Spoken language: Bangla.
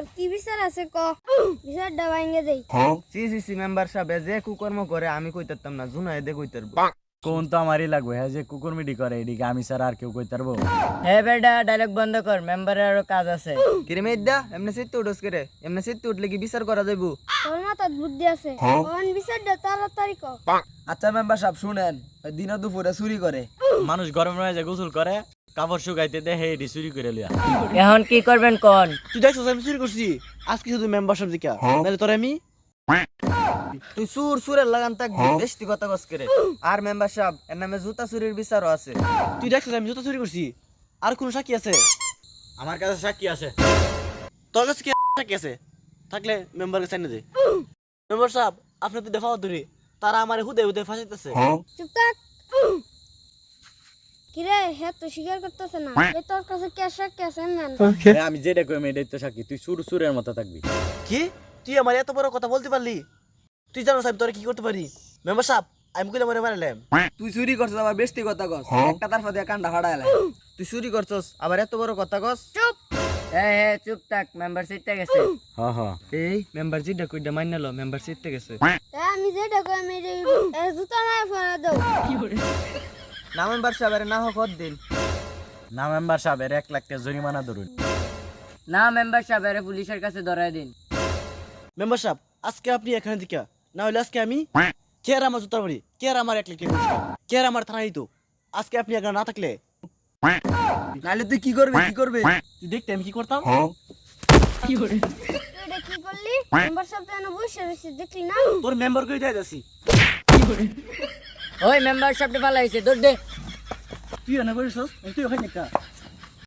তোর কি বিচার আছে ক বিচারটা ভাঙে দেই সি মেম্বার সাহেব যে কুকর্ম করে আমি কইতাম না জুনাই দে কইতার কোন তো আমারই লাগবে হ্যাঁ যে কুকুর মিটি করে এদিকে আমি স্যার আর কেউ কই পারবো। হে বেটা ডায়লগ বন্ধ কর, মেম্বারের আরো কাজ আছে। কিরে মেয়েদা এমনি সিটতে উঠোস করে এমনি সিটতে উঠলে কি বিচার করা যাইবো? তোর মাথায় বুদ্ধি আছে কোন বিচারটা তাড়াতাড়ি ক আচ্ছা মেম্বার সাহেব শুনেন, দিন দুপুরে চুরি করে, মানুষ গরম রয়ে যে গোসল করে কাপড় শুকাইতে দে হে এটি চুরি করে লিয়া। এখন কি করবেন কোন? তুই দেখছিস আমি চুরি করছি আজকে শুধু মেম্বারশিপ দিকা নাহলে তোর আমি তুই সুরের লাগান থাকবি বেশি কথা কস করে। আর মেম্বার সাহেব এর নামে জুতা চুরির বিচারও আছে। তুই দেখছিস আমি জুতো চুরি করছি আর কোন সাক্ষী আছে? আমার কাছে সাক্ষী আছে। তোর কাছে কি সাক্ষী আছে? থাকলে মেম্বারকে সাইন দে। মেম্বার সাহেব আপনি তো দেখাও ধরে তারা আমার হুদে হুদে ফাঁসাইতেছে। চুপ থাক কিরে হে তো স্বীকার করতেছে না এ তোর কাছে ক্যাশ ক্যাশ ম্যান আমি যেটা কই এটাই তো সাক্ষী, তুই সুরের মতো থাকবি। কি তুই আমার এত বড় কথা বলতে পারলি? তুই জানো সাহেব তোরা কি করতে পারি? মেম্বার সাহেব আমি কইলে মরে মারলাম। তুই চুরি করছিস আবার বেশি কথা কস, একটা তারফা দিয়ে কান্ডা ফাড়াইলা। তুই চুরি করছস আবার এত বড় কথা কস? চুপ হে হে চুপ থাক, মেম্বার সিটটা গেছে। হ্যাঁ হ্যাঁ এই মেম্বার জিডা কইডা মাইনা লো মেম্বার সিটতে গেছে। আমি যেটা কই আমি জুতা না ফেলা দাও না মেম্বার সাহেব আরে না হোক দিন না মেম্বার সাহেব এর 1 লাখ টাকা জরিমানা ধরুন। না মেম্বার সাহেব এর পুলিশের কাছে ধরায় দিন। মেম্বার সাহেব আজকে আপনি এখানে দিকা না হলে আজকে আমি কে আর আমার জুতার বাড়ি কে আর আমার 1 লাখ টাকা কে আর আমার থানায় তো আজকে আপনি এখানে না থাকলে নাহলে তুই কি করবি কি করবি? তুই দেখতে আমি কি করতাম? তুই এটা কি করলি মেম্বার সাহেব তো এনে বসে রইছে দেখলি না তোর মেম্বার কই যাই যাচ্ছি ওই মেম্বার সাহেবটা পালাইছে, দৌড় দে। তুই এনে বসেছিস তুই ওখানে একটা